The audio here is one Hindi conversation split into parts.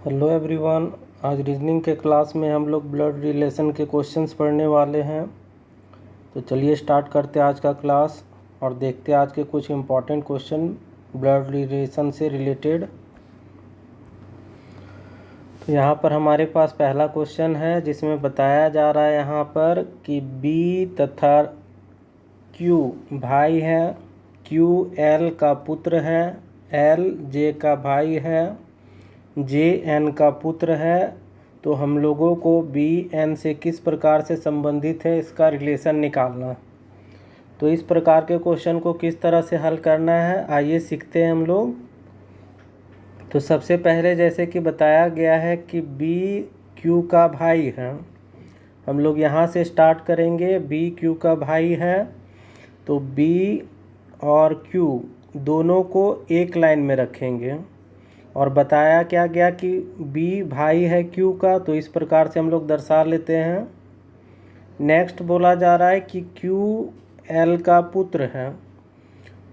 Hello everyone. आज रीजनिंग के क्लास में हम लोग ब्लड रिलेशन के क्वेश्चंस पढ़ने वाले हैं। तो चलिए स्टार्ट करते हैं आज का क्लास और देखते हैं आज के कुछ इम्पॉर्टेंट क्वेश्चन ब्लड रिलेशन से रिलेटेड। तो यहाँ पर हमारे पास पहला क्वेश्चन है जिसमें बताया जा रहा है यहाँ पर कि बी तथा क्यू भाई है, क्यू एल का पुत्र है, एल जे का भाई है, जे एन का पुत्र है। तो हम लोगों को बी एन से किस प्रकार से संबंधित है इसका रिलेशन निकालना। तो इस प्रकार के क्वेश्चन को किस तरह से हल करना है आइए सीखते हैं हम लोग। तो सबसे पहले जैसे कि बताया गया है कि बी क्यू का भाई है, हम लोग यहाँ से स्टार्ट करेंगे। बी क्यू का भाई है तो बी और क्यू दोनों को एक लाइन में रखेंगे और बताया क्या गया कि बी भाई है क्यू का, तो इस प्रकार से हम लोग दर्शा लेते हैं। नेक्स्ट बोला जा रहा है कि क्यू एल का पुत्र है,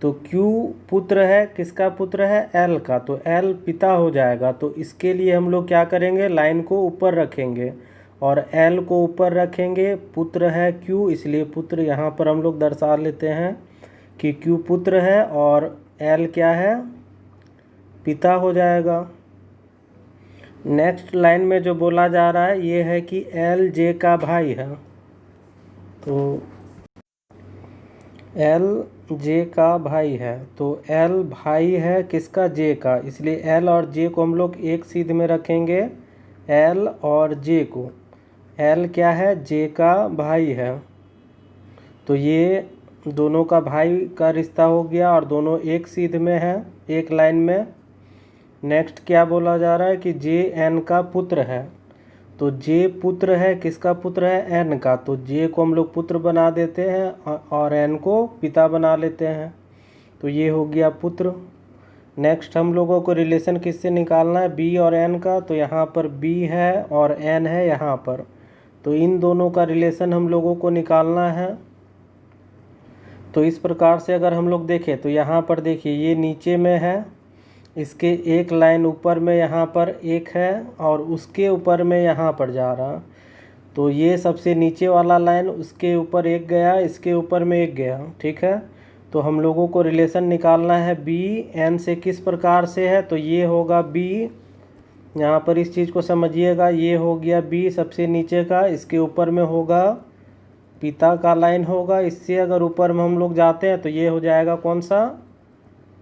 तो क्यू पुत्र है, किसका पुत्र है? एल का, तो एल पिता हो जाएगा। तो इसके लिए हम लोग क्या करेंगे, लाइन को ऊपर रखेंगे और एल को ऊपर रखेंगे। पुत्र है क्यू, इसलिए पुत्र यहाँ पर हम लोग दर्शा लेते हैं कि क्यू पुत्र है और एल क्या है? पिता हो जाएगा। नेक्स्ट लाइन में जो बोला जा रहा है ये है कि एल जे का भाई है, तो एल जे का भाई है, तो एल भाई है किसका? जे का, इसलिए एल और जे को हम लोग एक सीध में रखेंगे। एल और जे को, एल क्या है? जे का भाई है, तो ये दोनों का भाई का रिश्ता हो गया और दोनों एक सीध में है, एक लाइन में। नेक्स्ट क्या बोला जा रहा है कि जे एन का पुत्र है, तो जे पुत्र है, किसका पुत्र है? एन का, तो जे को हम लोग पुत्र बना देते हैं और एन को पिता बना लेते हैं, तो ये हो गया पुत्र। नेक्स्ट हम लोगों को रिलेशन किससे निकालना है? बी और एन का, तो यहाँ पर बी है और एन है यहाँ पर, तो इन दोनों का रिलेशन हम लोगों को निकालना है। तो इस प्रकार से अगर हम लोग देखें तो यहाँ पर देखिए ये नीचे में है, इसके एक लाइन ऊपर में यहाँ पर एक है और उसके ऊपर में यहाँ पर जा रहा, तो ये सबसे नीचे वाला लाइन उसके ऊपर एक गया, इसके ऊपर में एक गया, ठीक है। तो हम लोगों को रिलेशन निकालना है बी एन से किस प्रकार से है, तो ये होगा बी, यहाँ पर इस चीज़ को समझिएगा, ये हो गया बी सबसे नीचे का, इसके ऊपर में होगा पिता का लाइन होगा। इससे अगर ऊपर में हम लोग जाते हैं तो ये हो जाएगा कौन सा?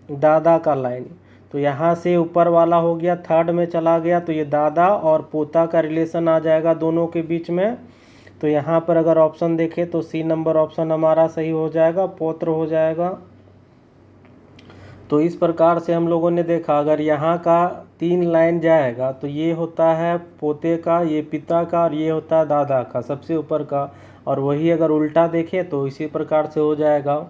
दादा का लाइन। तो यहाँ से ऊपर वाला हो गया, थर्ड में चला गया, तो ये दादा और पोता का रिलेशन आ जाएगा दोनों के बीच में। तो यहाँ पर अगर ऑप्शन देखें तो सी नंबर ऑप्शन हमारा सही हो जाएगा, पौत्र हो जाएगा। तो इस प्रकार से हम लोगों ने देखा अगर यहाँ का 3 लाइन जाएगा तो ये होता है पोते का, ये पिता का, और ये होता है दादा का सबसे ऊपर का। और वही अगर उल्टा देखें तो इसी प्रकार से हो जाएगा।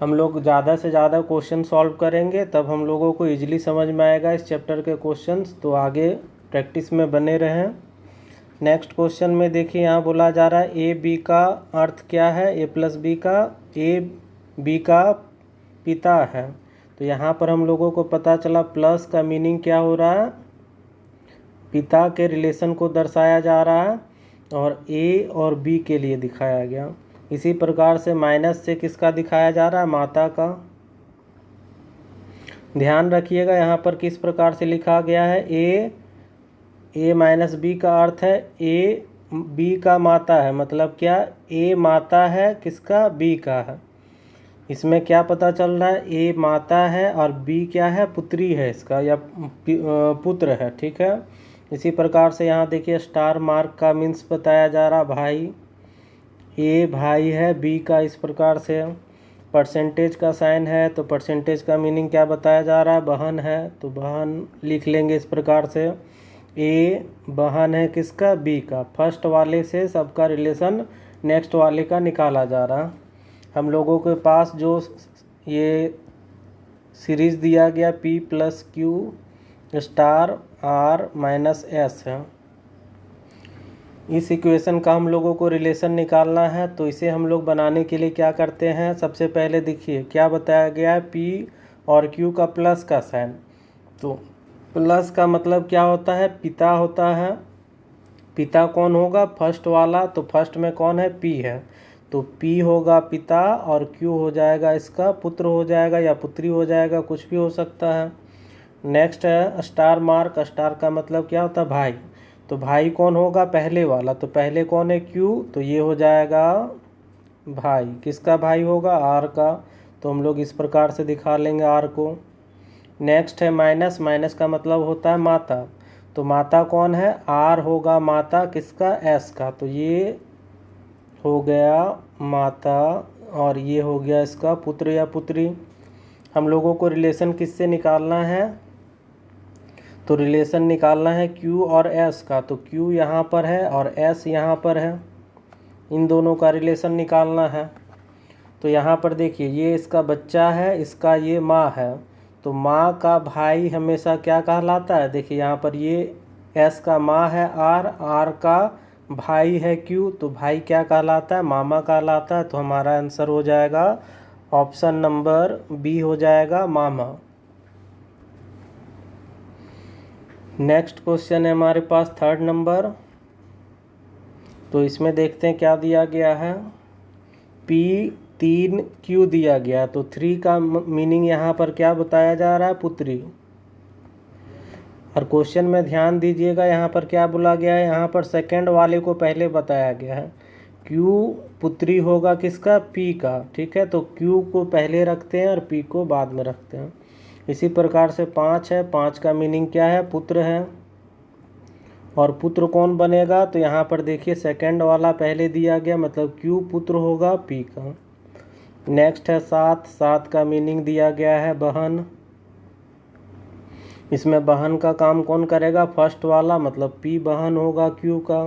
हम लोग ज़्यादा से ज़्यादा क्वेश्चन सॉल्व करेंगे तब हम लोगों को इजीली समझ में आएगा इस चैप्टर के क्वेश्चंस, तो आगे प्रैक्टिस में बने रहें। नेक्स्ट क्वेश्चन में देखिए यहाँ बोला जा रहा है ए बी का अर्थ क्या है? ए प्लस बी का, ए बी का पिता है, तो यहाँ पर हम लोगों को पता चला प्लस का मीनिंग क्या हो रहा है? पिता के रिलेशन को दर्शाया जा रहा है और ए और बी के लिए दिखाया गया। इसी प्रकार से माइनस से किसका दिखाया जा रहा है? माता का। ध्यान रखिएगा यहाँ पर किस प्रकार से लिखा गया है, ए माइनस बी का अर्थ है ए बी का माता है, मतलब क्या? ए माता है किसका? बी का है। इसमें क्या पता चल रहा है? ए माता है और बी क्या है? पुत्री है इसका, या पुत्र है, ठीक है। इसी प्रकार से यहाँ देखिए स्टार मार्क का मीन्स बताया जा रहा, भाई, ए भाई है बी का, इस प्रकार से परसेंटेज का साइन है, तो परसेंटेज का मीनिंग क्या बताया जा रहा है? बहन है, तो बहन लिख लेंगे इस प्रकार से। ए बहन है किसका? बी का। फर्स्ट वाले से सबका रिलेशन नेक्स्ट वाले का निकाला जा रहा। हम लोगों के पास जो ये सीरीज़ दिया गया P plus Q star R minus S है, इस इक्वेशन का हम लोगों को रिलेशन निकालना है। तो इसे हम लोग बनाने के लिए क्या करते हैं? सबसे पहले देखिए क्या बताया गया है, P और Q का प्लस का साइन, तो प्लस का मतलब क्या होता है, पिता होता है। पिता कौन होगा, फर्स्ट वाला, तो फर्स्ट में कौन है, पी है, तो पी होगा पिता, और क्यू हो जाएगा इसका पुत्र हो जाएगा या पुत्री हो जाएगा, कुछ भी हो सकता है। नेक्स्ट है स्टार मार्क। स्टार का मतलब क्या होता है, भाई, तो भाई कौन होगा, पहले वाला, तो पहले कौन है, क्यू, तो ये हो जाएगा भाई। किसका भाई होगा, आर का, तो हम लोग इस प्रकार से दिखा लेंगे आर को। नेक्स्ट है माइनस। माइनस का मतलब होता है माता, तो माता कौन है, आर होगा माता, किसका, एस का, तो ये हो गया माता, और ये हो गया इसका पुत्र या पुत्री। हम लोगों को रिलेशन किससे निकालना है, तो रिलेशन निकालना है क्यू और एस का, तो क्यू यहाँ पर है और एस यहाँ पर है, इन दोनों का रिलेशन निकालना है। तो यहाँ पर देखिए ये इसका बच्चा है, इसका ये माँ है, तो माँ का भाई हमेशा क्या कहलाता है, देखिए यहाँ पर ये एस का माँ है आर, आर का भाई है क्यू, तो भाई क्या कहलाता है, मामा कहलाता है, तो हमारा आंसर हो जाएगा ऑप्शन नंबर बी हो जाएगा, मामा। नेक्स्ट क्वेश्चन है हमारे पास थर्ड नंबर, तो इसमें देखते हैं क्या दिया गया है, पी 3 क्यू दिया गया, तो 3 का मीनिंग यहाँ पर क्या बताया जा रहा है, पुत्री। और क्वेश्चन में ध्यान दीजिएगा यहाँ पर क्या बोला गया है, यहाँ पर सेकंड वाले को पहले बताया गया है, क्यू पुत्री होगा किसका, पी का, ठीक है, तो क्यू को पहले रखते हैं और पी को बाद में रखते हैं। इसी प्रकार से 5 है, 5 का मीनिंग क्या है, पुत्र है, और पुत्र कौन बनेगा, तो यहाँ पर देखिए सेकंड वाला पहले दिया गया, मतलब क्यू पुत्र होगा पी का। नेक्स्ट है 7। 7 का मीनिंग दिया गया है बहन, इसमें बहन का काम कौन करेगा, फर्स्ट वाला, मतलब पी बहन होगा क्यू का।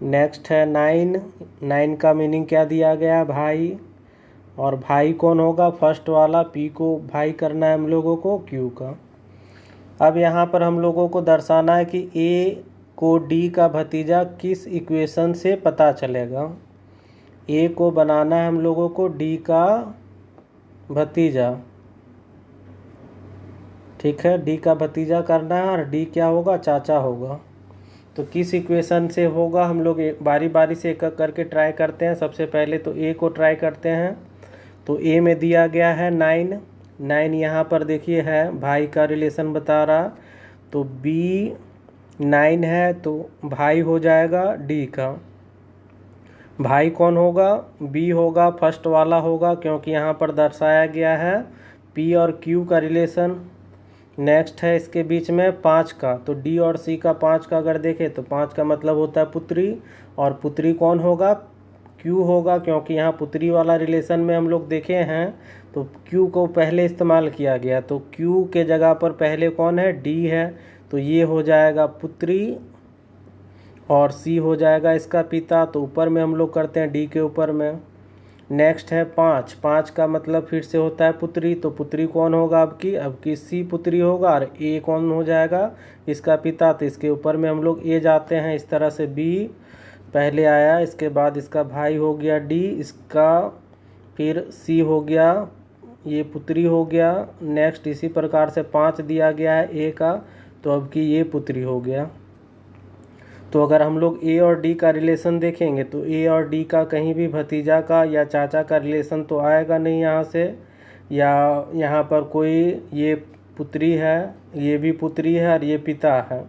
नेक्स्ट है 9। 9 का मीनिंग क्या दिया गया, भाई, और भाई कौन होगा, फर्स्ट वाला, पी को भाई करना है हम लोगों को, क्यू का। अब यहाँ पर हम लोगों को दर्शाना है कि ए को डी का भतीजा किस इक्वेशन से पता चलेगा। ए को बनाना है हम लोगों को डी का भतीजा, ठीक है, डी का भतीजा करना है, और डी क्या होगा, चाचा होगा। तो किस इक्वेशन से होगा, हम लोग एक बारी बारी से एक एक करके ट्राई करते हैं। सबसे पहले तो ए को ट्राई करते हैं, तो ए में दिया गया है 9। 9 यहाँ पर देखिए है, भाई का रिलेशन बता रहा, तो बी 9 है, तो भाई हो जाएगा डी का। भाई कौन होगा, बी होगा, फर्स्ट वाला होगा, क्योंकि यहाँ पर दर्शाया गया है पी और क्यू का रिलेशन। नेक्स्ट है इसके बीच में 5 का, तो डी और सी का 5 का अगर देखें तो 5 का मतलब होता है पुत्री, और पुत्री कौन होगा, क्यू होगा, क्योंकि यहाँ पुत्री वाला रिलेशन में हम लोग देखे हैं तो क्यू को पहले इस्तेमाल किया गया, तो क्यू के जगह पर पहले कौन है, डी है, तो ये हो जाएगा पुत्री, और सी हो जाएगा इसका पिता, तो ऊपर में हम लोग करते हैं डी के ऊपर में। नेक्स्ट है 5। 5 का मतलब फिर से होता है पुत्री, तो पुत्री कौन होगा, अब की सी पुत्री होगा, और ए कौन हो जाएगा, इसका पिता, तो इसके ऊपर में हम लोग ए जाते हैं। इस तरह से बी पहले आया, इसके बाद इसका भाई हो गया डी, इसका फिर सी हो गया, ये पुत्री हो गया। नेक्स्ट इसी प्रकार से 5 दिया गया है ए का, तो अब की ये पुत्री हो गया। तो अगर हम लोग ए और डी का रिलेशन देखेंगे तो ए और डी का कहीं भी भतीजा का या चाचा का रिलेशन तो आएगा नहीं यहाँ से, या यहाँ पर कोई ये पुत्री है, ये भी पुत्री है, और ये पिता है।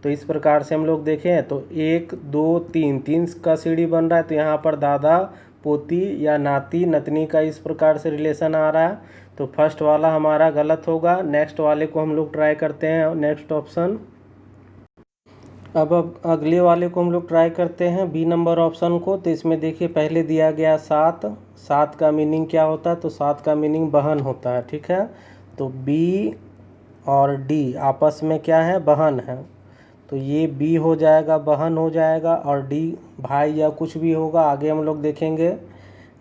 तो इस प्रकार से हम लोग देखें तो 1 2 3 3 का सीढ़ी बन रहा है, तो यहाँ पर दादा पोती या नाती नतनी का इस प्रकार से रिलेशन आ रहा है, तो फर्स्ट वाला हमारा गलत होगा। नेक्स्ट वाले को हम लोग ट्राई करते हैं, नेक्स्ट ऑप्शन। अब अगले वाले को हम लोग ट्राई करते हैं, बी नंबर ऑप्शन को। तो इसमें देखिए पहले दिया गया 7। 7 का मीनिंग क्या होता है, तो 7 का मीनिंग बहन होता है, ठीक है। तो बी और डी आपस में क्या है, बहन है, तो ये बी हो जाएगा, बहन हो जाएगा, और डी भाई या कुछ भी होगा, आगे हम लोग देखेंगे।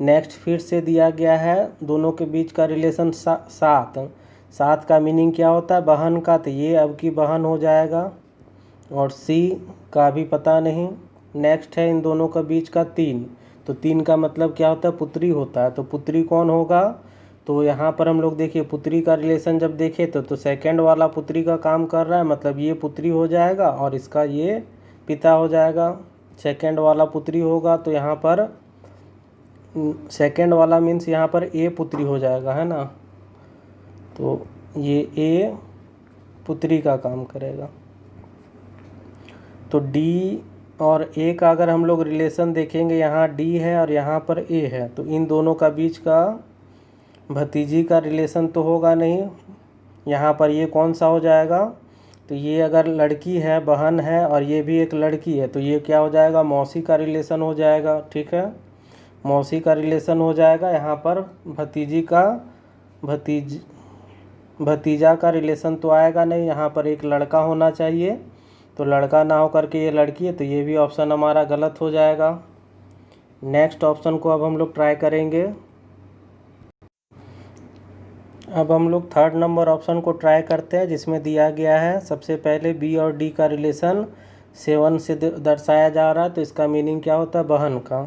नेक्स्ट फिर से दिया गया है दोनों के बीच का रिलेशन 7। 7 का मीनिंग क्या होता है, बहन का, तो ये अब की बहन हो जाएगा, और सी का भी पता नहीं। नेक्स्ट है इन दोनों का बीच का 3, तो 3 का मतलब क्या होता है, पुत्री होता है, तो पुत्री कौन होगा, तो यहाँ पर हम लोग देखिए पुत्री का रिलेशन जब देखे तो सेकंड वाला पुत्री का काम कर रहा है, मतलब ये पुत्री हो जाएगा और इसका ये पिता हो जाएगा। सेकंड वाला पुत्री होगा तो यहाँ पर सेकंड वाला मीन्स यहाँ पर ए पुत्री हो जाएगा, है ना। तो ये ए पुत्री का काम करेगा। तो डी और ए का अगर हम लोग रिलेशन देखेंगे, यहाँ डी है और यहाँ पर ए है, तो इन दोनों का बीच का भतीजी का रिलेशन तो होगा नहीं। यहाँ पर ये कौन सा हो जाएगा, तो ये अगर लड़की है, बहन है और ये भी एक लड़की है, तो ये क्या हो जाएगा, मौसी का रिलेशन हो जाएगा। ठीक है, मौसी का रिलेशन हो जाएगा। यहाँ पर भतीजा का रिलेशन तो आएगा नहीं, यहाँ पर एक लड़का होना चाहिए, तो लड़का ना हो करके ये लड़की है, तो ये भी ऑप्शन हमारा गलत हो जाएगा। नेक्स्ट ऑप्शन को अब हम लोग ट्राई करेंगे। अब हम लोग थर्ड नंबर ऑप्शन को ट्राई करते हैं, जिसमें दिया गया है सबसे पहले बी और डी का रिलेशन 7 से दर्शाया जा रहा है, तो इसका मीनिंग क्या होता है, बहन का।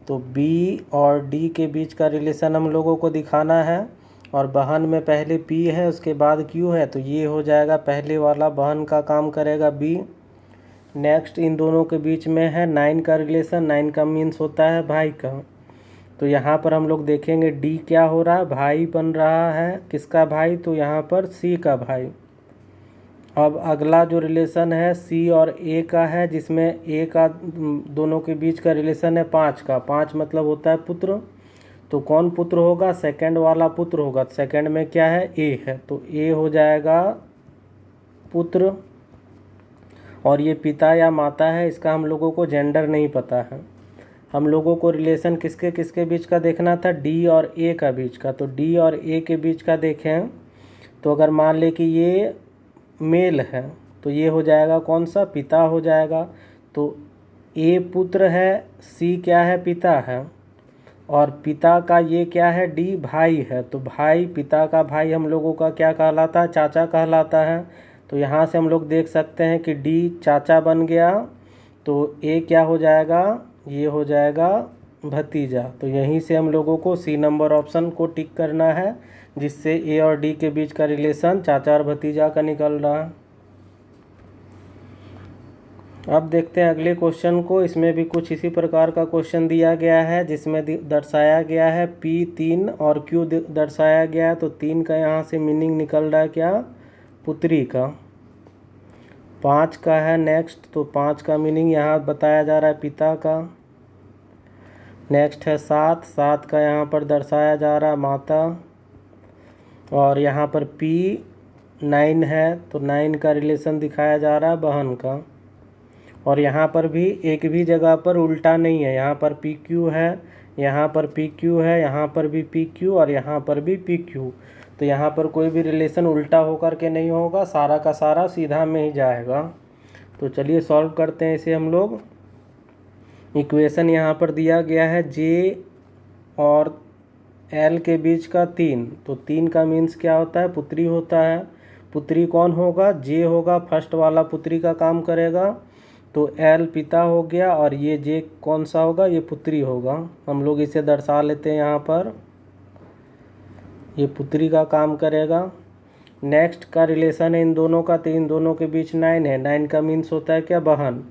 तो बी और डी के बीच का रिलेशन हम लोगों को दिखाना है, और बहन में पहले पी है उसके बाद क्यू है, तो ये हो जाएगा पहले वाला बहन का काम करेगा बी। नेक्स्ट इन दोनों के बीच में है 9 का रिलेशन, 9 का मीन्स होता है भाई का। तो यहाँ पर हम लोग देखेंगे डी क्या हो रहा है, भाई बन रहा है, किसका भाई, तो यहाँ पर सी का भाई। अब अगला जो रिलेशन है सी और ए का है, जिसमें ए का दोनों के बीच का रिलेशन है 5 का। 5 मतलब होता है पुत्र, तो कौन पुत्र होगा, सेकंड वाला पुत्र होगा। सेकंड में क्या है, ए है, तो ए हो जाएगा पुत्र। और ये पिता या माता है, इसका हम लोगों को जेंडर नहीं पता है। हम लोगों को रिलेशन किसके किसके बीच का देखना था, डी और ए का बीच का। तो डी और ए के बीच का देखें तो अगर मान ले कि ये मेल है, तो ये हो जाएगा कौन सा, पिता हो जाएगा। तो ए पुत्र है, सी क्या है, पिता है, और पिता का ये क्या है, डी भाई है। तो भाई, पिता का भाई हम लोगों का क्या कहलाता है, चाचा कहलाता है। तो यहाँ से हम लोग देख सकते हैं कि डी चाचा बन गया, तो ए क्या हो जाएगा, ये हो जाएगा भतीजा। तो यहीं से हम लोगों को सी नंबर ऑप्शन को टिक करना है, जिससे ए और डी के बीच का रिलेशन चाचा और भतीजा का निकल रहा है। अब देखते हैं अगले क्वेश्चन को। इसमें भी कुछ इसी प्रकार का क्वेश्चन दिया गया है, जिसमें दर्शाया गया है पी 3 और क्यू दर्शाया गया है। तो 3 का यहाँ से मीनिंग निकल रहा है क्या, पुत्री का। 5 का है नेक्स्ट, तो 5 का मीनिंग यहाँ बताया जा रहा है पिता का। नेक्स्ट है 7 का यहाँ पर दर्शाया जा रहा है माता। और यहाँ पर पी 9 है, तो 9 का रिलेशन दिखाया जा रहा है बहन का। और यहाँ पर भी एक भी जगह पर उल्टा नहीं है, यहाँ पर पी क्यू है, यहाँ पर पी क्यू है, यहाँ पर भी पी क्यू और यहाँ पर भी पी क्यू। तो यहाँ पर कोई भी रिलेशन उल्टा होकर के नहीं होगा, सारा का सारा सीधा में ही जाएगा। तो चलिए सॉल्व करते हैं इसे हम लोग। इक्वेशन यहाँ पर दिया गया है जे और एल के बीच का 3। तो 3 का मीन्स क्या होता है, पुत्री होता है। पुत्री कौन होगा, जे होगा, फर्स्ट वाला पुत्री का काम करेगा। तो एल पिता हो गया और ये जे कौन सा होगा, ये पुत्री होगा। हम लोग इसे दर्शा लेते हैं, यहाँ पर ये पुत्री का काम करेगा। नेक्स्ट का रिलेशन है इन दोनों का, तो इन दोनों के बीच 9 है। 9 का मीन्स होता है क्या, बहन।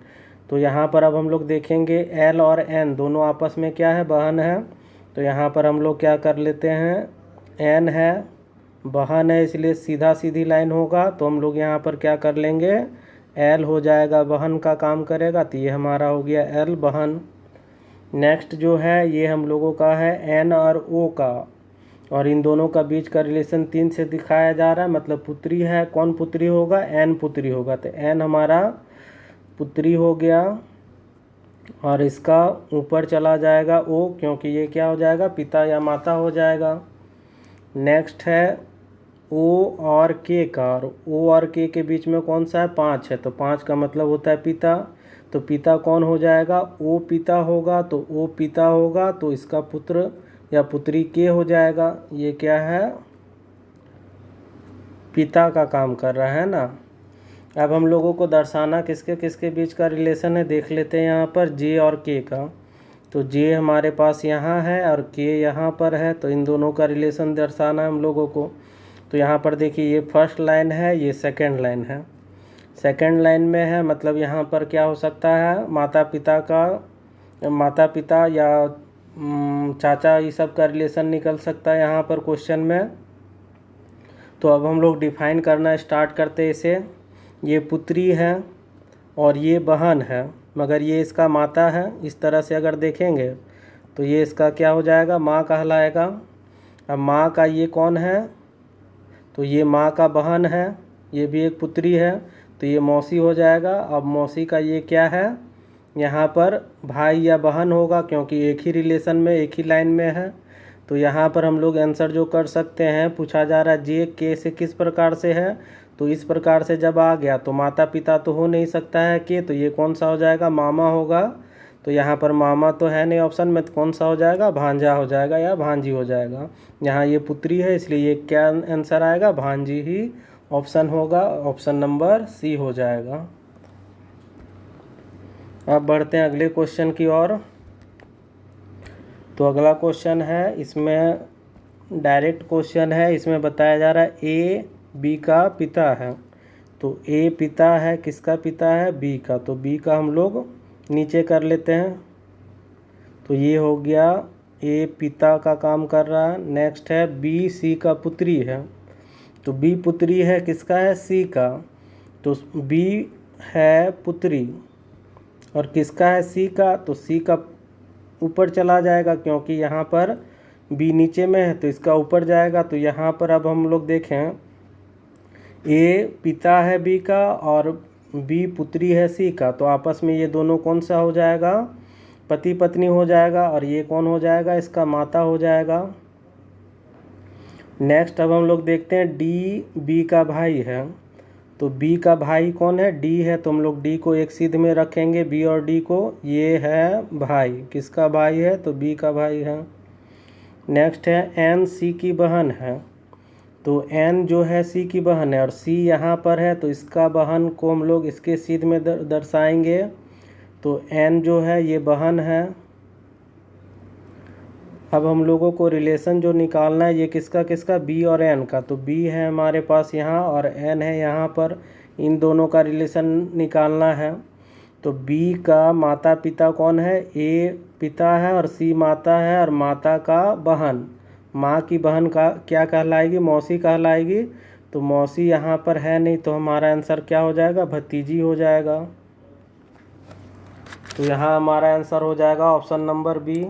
तो यहाँ पर अब हम लोग देखेंगे एल और एन दोनों आपस में क्या है, बहन है। तो यहाँ पर हम लोग क्या कर लेते हैं, एन है, बहन है, इसलिए सीधा सीधी लाइन होगा। तो हम लोग यहाँ पर क्या कर लेंगे, एल हो जाएगा, बहन का काम करेगा। तो ये हमारा हो गया एल, बहन। नेक्स्ट जो है ये हम लोगों का है एन और ओ का, और इन दोनों का बीच का रिलेशन 3 से दिखाया जा रहा है, मतलब पुत्री है। कौन पुत्री होगा, एन पुत्री होगा। तो एन हमारा पुत्री हो गया, और इसका ऊपर चला जाएगा ओ, क्योंकि ये क्या हो जाएगा, पिता या माता हो जाएगा। नेक्स्ट है ओ और के का, और ओ और के बीच में कौन सा है, 5 है। तो 5 का मतलब होता है पिता। तो पिता कौन हो जाएगा, ओ पिता होगा। तो ओ पिता होगा, तो इसका पुत्र या पुत्री के हो जाएगा। ये क्या है, पिता का काम कर रहा है ना। अब हम लोगों को दर्शाना किसके किसके बीच का रिलेशन है, देख लेते हैं यहाँ पर जे और के का। तो जे हमारे पास यहाँ है और के यहाँ पर है, तो इन दोनों का रिलेशन दर्शाना है हम लोगों को। तो यहाँ पर देखिए ये फर्स्ट लाइन है, ये सेकंड लाइन है। सेकंड लाइन में है मतलब यहाँ पर क्या हो सकता है, माता पिता या चाचा ये सब का रिलेशन निकल सकता है यहाँ पर क्वेश्चन में। तो अब हम लोग डिफाइन करना स्टार्ट करते हैं इसे। ये पुत्री है और ये बहन है, मगर ये इसका माता है। इस तरह से अगर देखेंगे तो ये इसका क्या हो जाएगा, माँ कहलाएगा। अब माँ का ये कौन है, तो ये माँ का बहन है, ये भी एक पुत्री है, तो ये मौसी हो जाएगा। अब मौसी का ये क्या है, यहाँ पर भाई या बहन होगा, क्योंकि एक ही रिलेशन में एक ही लाइन में है। तो यहाँ पर हम लोग आंसर जो कर सकते हैं, पूछा जा रहा है जे के से किस प्रकार से है, तो इस प्रकार से जब आ गया तो माता पिता तो हो नहीं सकता है के, तो ये कौन सा हो जाएगा, मामा होगा। तो यहाँ पर मामा तो है नहीं ऑप्शन में, तो कौन सा हो जाएगा, भांजा हो जाएगा या भांजी हो जाएगा। यहाँ ये पुत्री है इसलिए ये क्या आंसर आएगा, भांजी ही ऑप्शन होगा, ऑप्शन नंबर सी हो जाएगा। अब बढ़ते हैं अगले क्वेश्चन की ओर। तो अगला क्वेश्चन है, इसमें डायरेक्ट क्वेश्चन है, इसमें बताया जा रहा है ए बी का पिता है। तो ए पिता है, किसका पिता है, बी का। तो बी का हम लोग नीचे कर लेते हैं। तो ये हो गया ए पिता का काम कर रहा है। नेक्स्ट है बी सी का पुत्री है। तो बी पुत्री है, किसका है, सी का। तो बी है पुत्री और किसका है, सी का। तो सी का ऊपर चला जाएगा, क्योंकि यहाँ पर बी नीचे में है तो इसका ऊपर जाएगा। तो यहाँ पर अब हम लोग देखें, ए पिता है बी का और बी पुत्री है सी का, तो आपस में ये दोनों कौन सा हो जाएगा, पति पत्नी हो जाएगा। और ये कौन हो जाएगा, इसका माता हो जाएगा। नेक्स्ट अब हम लोग देखते हैं डी बी का भाई है। तो बी का भाई कौन है, डी है, तो हम लोग डी को एक सीध में रखेंगे, बी और डी को। ये है भाई, किसका भाई है, तो बी का भाई है। नेक्स्ट है एन सी की बहन है। तो एन जो है सी की बहन है और सी यहाँ पर है, तो इसका बहन को हम लोग इसके सीध में दर्शाएंगे। तो एन जो है ये बहन है। अब हम लोगों को रिलेशन जो निकालना है, ये किसका किसका, बी और एन का। तो बी है हमारे पास यहाँ और एन है यहाँ पर, इन दोनों का रिलेशन निकालना है। तो बी का माता पिता कौन है, ए पिता है और सी माता है और माता का बहन, माँ की बहन का क्या कहलाएगी, मौसी कहलाएगी। तो मौसी यहाँ पर है नहीं, तो हमारा आंसर क्या हो जाएगा, भतीजी हो जाएगा। तो यहाँ हमारा आंसर हो जाएगा ऑप्शन नंबर बी।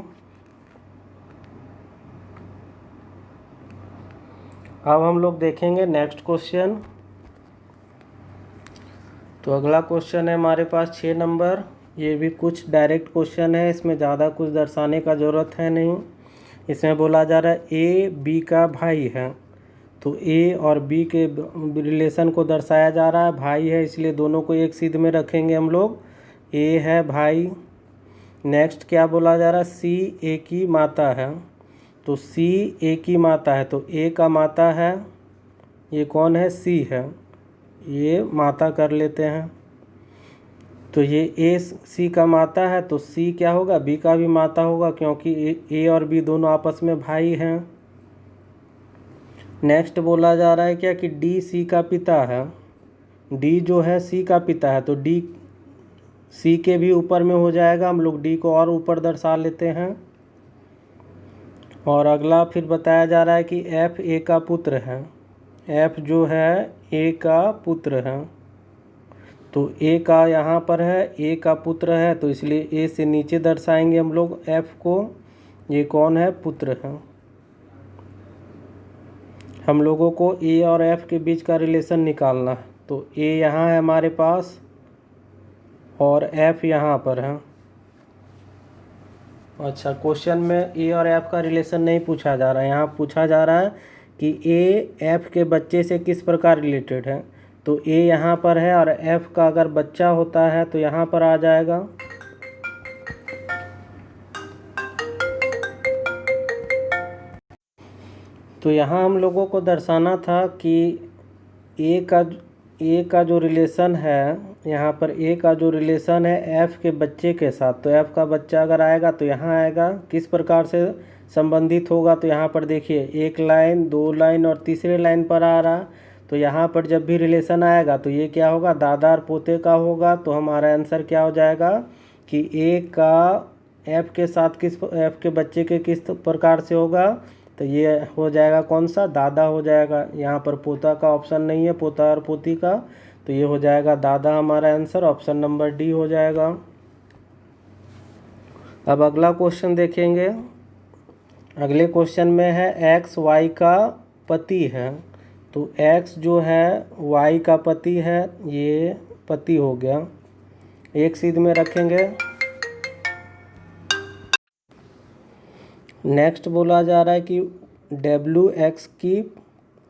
अब हम लोग देखेंगे नेक्स्ट क्वेश्चन। तो अगला क्वेश्चन है हमारे पास 6 नंबर। ये भी कुछ डायरेक्ट क्वेश्चन है, इसमें ज़्यादा कुछ दर्शाने का ज़रूरत है नहीं। इसमें बोला जा रहा है ए बी का भाई है। तो ए और बी के रिलेशन को दर्शाया जा रहा है, भाई है इसलिए दोनों को एक सीध में रखेंगे हम लोग, ए है भाई। नेक्स्ट क्या बोला जा रहा है, सी ए की माता है। तो सी ए की माता है, तो ए का माता है, ये कौन है, सी है, ये माता कर लेते हैं। तो ये ए सी का माता है, तो सी क्या होगा, बी का भी माता होगा, क्योंकि ए और बी दोनों आपस में भाई हैं। नेक्स्ट बोला जा रहा है क्या कि डी सी का पिता है। डी जो है सी का पिता है, तो डी सी के भी ऊपर में हो जाएगा, हम लोग डी को और ऊपर दर्शा लेते हैं। और अगला फिर बताया जा रहा है कि एफ ए का पुत्र है। एफ जो है ए का पुत्र है, तो ए का यहाँ पर है, ए का पुत्र है, तो इसलिए ए से नीचे दर्शाएंगे हम लोग एफ को। ये कौन है, पुत्र है। हम लोगों को ए और एफ के बीच का रिलेशन निकालना है। तो ए यहाँ है हमारे पास और एफ यहाँ पर है। अच्छा, क्वेश्चन में ए और एफ का रिलेशन नहीं पूछा जा रहा है, यहाँ पूछा जा रहा है कि ए एफ के बच्चे से किस प्रकार रिलेटेड है। तो ए यहाँ पर है और एफ का अगर बच्चा होता है तो यहाँ पर आ जाएगा। तो यहाँ हम लोगों को दर्शाना था कि ए का ए का जो रिलेशन है, यहाँ पर ए का जो रिलेशन है एफ के बच्चे के साथ, तो एफ का बच्चा अगर आएगा तो यहाँ आएगा, किस प्रकार से संबंधित होगा, तो यहाँ पर देखिए एक लाइन, दो लाइन और तीसरे लाइन पर आ रहा। तो यहाँ पर जब भी रिलेशन आएगा तो ये क्या होगा, दादा और पोते का होगा। तो हमारा आंसर क्या हो जाएगा कि ए का एफ के साथ एफ के बच्चे के किस प्रकार से होगा, तो ये हो जाएगा कौन सा, दादा हो जाएगा। यहाँ पर पोता का ऑप्शन नहीं है, पोता और पोती का, तो ये हो जाएगा दादा। हमारा आंसर ऑप्शन नंबर डी हो जाएगा। अब अगला क्वेश्चन देखेंगे। अगले क्वेश्चन में है एक्स वाई का पति है। तो एक्स जो है वाई का पति है, ये पति हो गया, एक सीध में रखेंगे। नेक्स्ट बोला जा रहा है कि डब्ल्यू एक्स की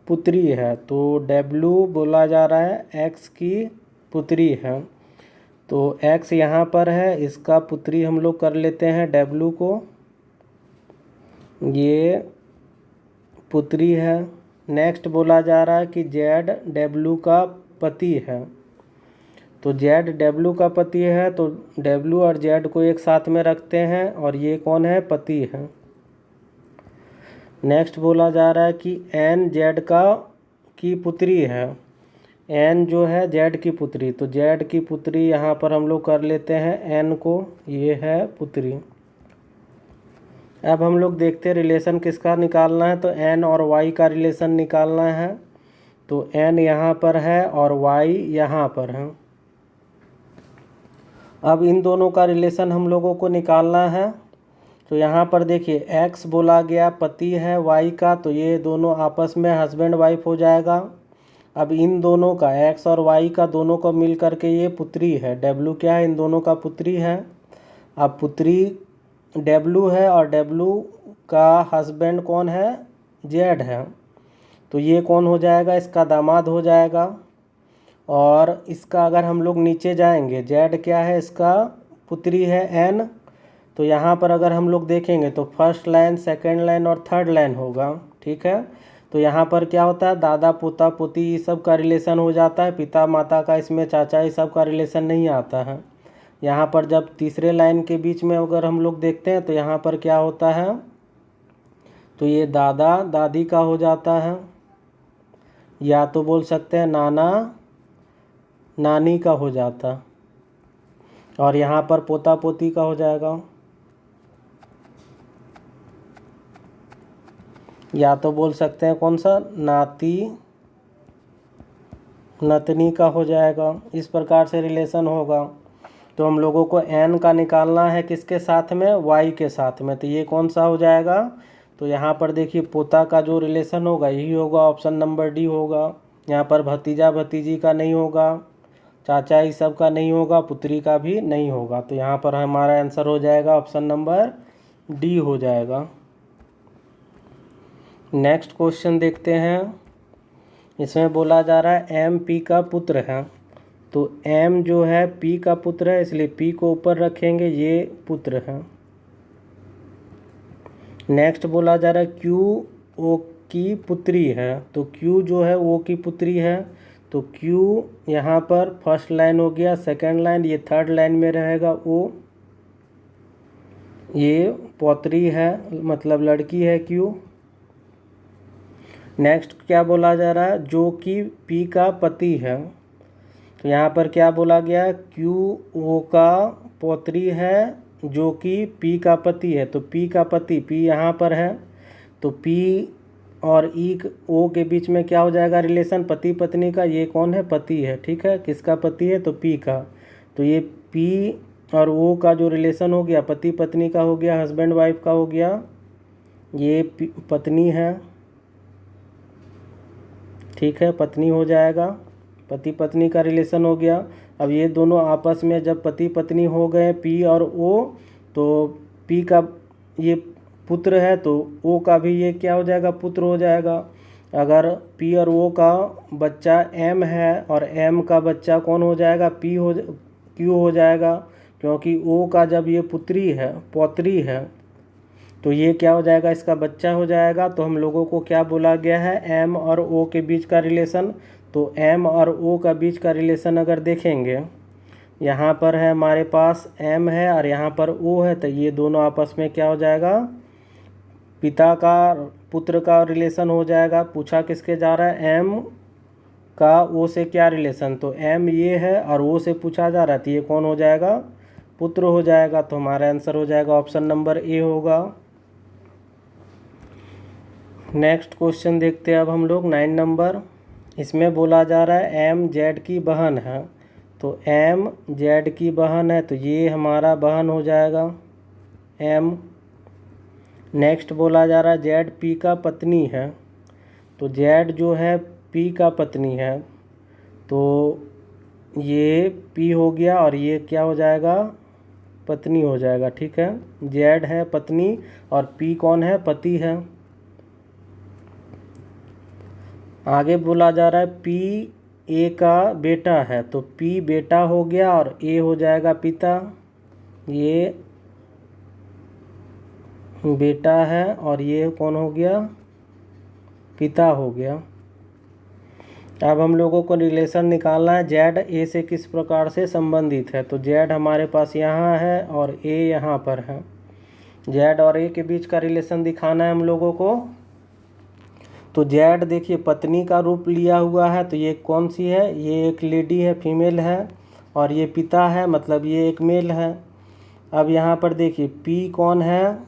पुत्री है। तो डब्ल्यू बोला जा रहा है एक्स की पुत्री है। तो एक्स यहाँ पर है, इसका पुत्री हम लोग कर लेते हैं डब्ल्यू को, ये पुत्री है। नेक्स्ट बोला जा रहा है कि जेड डब्ल्यू का पति है। तो जेड डब्ल्यू का पति है, तो डब्ल्यू और जेड को एक साथ में रखते हैं और ये कौन है, पति है। नेक्स्ट बोला जा रहा है कि एन जेड की पुत्री है। एन जो है जेड की पुत्री, तो जेड की पुत्री यहाँ पर हम लोग कर लेते हैं एन को, ये है पुत्री। अब हम लोग देखते हैं रिलेशन किसका निकालना है। तो एन और वाई का रिलेशन निकालना है। तो एन यहाँ पर है और वाई यहाँ पर है। अब इन दोनों का रिलेशन हम लोगों को निकालना है। तो यहाँ पर देखिए एक्स बोला गया पति है वाई का, तो ये दोनों आपस में हस्बैंड वाइफ हो जाएगा। अब इन दोनों का, एक्स और वाई का, दोनों को मिल करके ये पुत्री है। डब्ल्यू क्या है, इन दोनों का पुत्री है। अब पुत्री डब्ल्यू है और डब्ल्यू का हस्बैंड कौन है, जेड है। तो ये कौन हो जाएगा, इसका दामाद हो जाएगा। और इसका अगर हम लोग नीचे जाएंगे, जेड क्या है, इसका पुत्री है एन। तो यहाँ पर अगर हम लोग देखेंगे तो फर्स्ट लाइन, सेकंड लाइन और थर्ड लाइन होगा, ठीक है। तो यहाँ पर क्या होता है, दादा पोता पोती ये सब का रिलेशन हो जाता है। पिता माता का, इसमें चाचा ये सब का रिलेशन नहीं आता है। यहाँ पर जब तीसरे लाइन के बीच में अगर हम लोग देखते हैं तो यहाँ पर क्या होता है, तो ये दादा दादी का हो जाता है, या तो बोल सकते हैं नाना नानी का हो जाता, और यहाँ पर पोता पोती का हो जाएगा, या तो बोल सकते हैं कौन सा, नाती नतनी का हो जाएगा। इस प्रकार से रिलेशन होगा। तो हम लोगों को एन का निकालना है किसके साथ में, वाई के साथ में। तो ये कौन सा हो जाएगा, तो यहाँ पर देखिए पोता का जो रिलेशन होगा यही होगा, ऑप्शन नंबर डी होगा। यहाँ पर भतीजा भतीजी का नहीं होगा, चाचा ये सब का नहीं होगा, पुत्री का भी नहीं होगा। तो यहाँ पर हमारा आंसर हो जाएगा ऑप्शन नंबर डी हो जाएगा। नेक्स्ट क्वेश्चन देखते हैं। इसमें बोला जा रहा है एम पी का पुत्र है। तो एम जो है पी का पुत्र है, इसलिए पी को ऊपर रखेंगे, ये पुत्र है। नेक्स्ट बोला जा रहा है क्यू ओ की पुत्री है। तो क्यू जो है ओ की पुत्री है। तो क्यू यहाँ पर फर्स्ट लाइन हो गया, सेकंड लाइन, ये थर्ड लाइन में रहेगा ओ, ये पौत्री है, मतलब लड़की है क्यू। नेक्स्ट क्या बोला जा रहा है, जो कि पी का पति है। तो यहाँ पर क्या बोला गया, क्यू ओ का पौत्री है जो कि पी का पति है। तो पी का पति, पी यहाँ पर है, तो पी और ई ओ के बीच में क्या हो जाएगा रिलेशन, पति पत्नी का। ये कौन है, पति है, ठीक है। किसका पति है, तो पी का। तो ये पी और ओ का जो रिलेशन हो गया, पति पत्नी का हो गया, हस्बैंड वाइफ का हो गया, ये पत्नी है, ठीक है, पत्नी हो जाएगा, पति पत्नी का रिलेशन हो गया। अब ये दोनों आपस में जब पति पत्नी हो गए पी और ओ, तो पी का ये पुत्र है तो ओ का भी ये क्या हो जाएगा, पुत्र हो जाएगा। अगर पी और ओ का बच्चा एम है और एम का बच्चा कौन हो जाएगा, क्यू हो जाएगा, क्योंकि ओ का जब ये पुत्री है, पौत्री है, तो ये क्या हो जाएगा, इसका बच्चा हो जाएगा। तो हम लोगों को क्या बोला गया है, एम और ओ के बीच का रिलेशन। तो एम और ओ का बीच का रिलेशन अगर देखेंगे, यहाँ पर है हमारे पास एम है और यहाँ पर ओ है, तो ये दोनों आपस में क्या हो जाएगा, पिता का पुत्र का रिलेशन हो जाएगा। पूछा किसके जा रहा है, एम का ओ से क्या रिलेशन, तो एम ये है और ओ से पूछा जा रहा है, तो ये कौन हो जाएगा, पुत्र हो जाएगा। तो हमारा आंसर हो जाएगा ऑप्शन नंबर ए होगा। नेक्स्ट क्वेश्चन देखते हैं अब हम लोग 9 नंबर। इसमें बोला जा रहा है एम जेड की बहन है, तो एम जेड की बहन है, तो ये हमारा बहन हो जाएगा एम। नेक्स्ट बोला जा रहा है जेड पी का पत्नी है, तो जेड जो है पी का पत्नी है, तो ये पी हो गया और ये क्या हो जाएगा, पत्नी हो जाएगा। ठीक है, जेड है पत्नी और पी कौन है, पति है। आगे बोला जा रहा है पी ए का बेटा है, तो पी बेटा हो गया और ए हो जाएगा पिता। ये बेटा है और ये कौन हो गया, पिता हो गया। अब हम लोगों को रिलेशन निकालना है जेड ए से किस प्रकार से संबंधित है, तो जेड हमारे पास यहाँ है और ए यहाँ पर है। जेड और ए के बीच का रिलेशन दिखाना है हम लोगों को। तो जेड देखिए पत्नी का रूप लिया हुआ है, तो ये कौन सी है, ये एक लेडी है, फीमेल है, और ये पिता है, मतलब ये एक मेल है। अब यहाँ पर देखिए पी कौन है,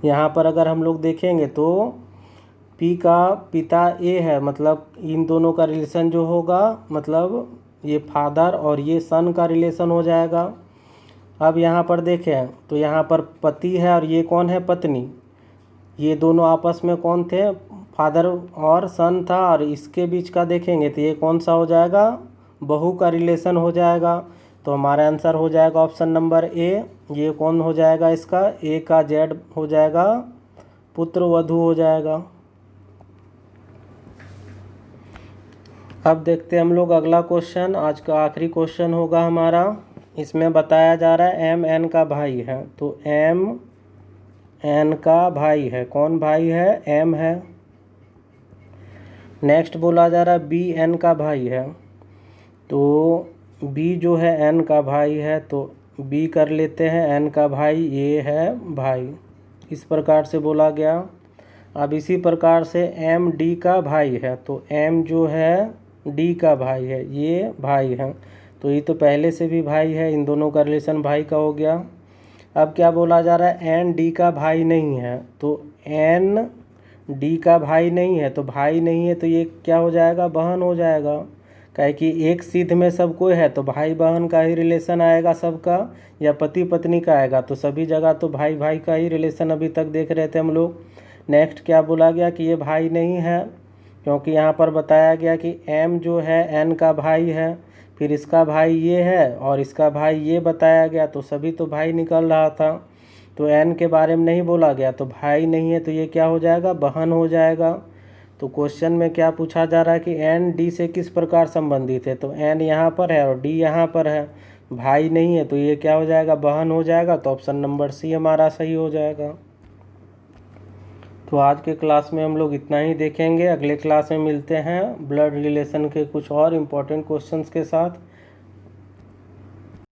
यहाँ पर अगर हम लोग देखेंगे तो पी का पिता ए है, मतलब इन दोनों का रिलेशन जो होगा, मतलब ये फादर और ये सन का रिलेशन हो जाएगा। अब यहाँ पर देखें तो यहाँ पर पति है और ये कौन है, पत्नी। ये दोनों आपस में कौन थे, फादर और सन था, और इसके बीच का देखेंगे तो ये कौन सा हो जाएगा, बहू का रिलेशन हो जाएगा। तो हमारा आंसर हो जाएगा ऑप्शन नंबर ए। ये कौन हो जाएगा, इसका ए का जेड हो जाएगा, पुत्र वधू हो जाएगा। अब देखते हैं हम लोग अगला क्वेश्चन, आज का आखिरी क्वेश्चन होगा हमारा। इसमें बताया जा रहा है एम एन का भाई है, तो एम एन का भाई है, कौन भाई है, एम है। नेक्स्ट बोला जा रहा है बी एन का भाई है, तो बी जो है एन का भाई है, तो बी कर लेते हैं, एन का भाई ये है भाई, इस प्रकार से बोला गया। अब इसी प्रकार से एम डी का भाई है, तो एम जो है डी का भाई है, ये भाई है, तो ये तो पहले से भी भाई है, इन दोनों का रिलेशन भाई का हो गया। अब क्या बोला जा रहा है, एन डी का भाई नहीं है, तो एन डी का भाई नहीं है, तो भाई नहीं है, तो ये क्या हो जाएगा, बहन हो जाएगा। काहे कि एक सिद्ध में सब कोई है, तो भाई बहन का ही रिलेशन आएगा सबका, या पति पत्नी का आएगा, तो सभी जगह तो भाई भाई का ही रिलेशन अभी तक देख रहे थे हम लोग। नेक्स्ट क्या बोला गया कि ये भाई नहीं है, क्योंकि यहाँ पर बताया गया कि एम जो है एन का भाई है, फिर इसका भाई ये है और इसका भाई ये बताया गया, तो सभी तो भाई निकल रहा था, तो एन के बारे में नहीं बोला गया, तो भाई नहीं है, तो ये क्या हो जाएगा, बहन हो जाएगा। तो क्वेश्चन में क्या पूछा जा रहा है कि एन डी से किस प्रकार संबंधित है, तो एन यहाँ पर है और डी यहाँ पर है, भाई नहीं है, तो ये क्या हो जाएगा, बहन हो जाएगा। तो ऑप्शन नंबर सी हमारा सही हो जाएगा। तो आज के क्लास में हम लोग इतना ही देखेंगे, अगले क्लास में मिलते हैं ब्लड रिलेशन के कुछ और इम्पोर्टेंट क्वेश्चंस के साथ।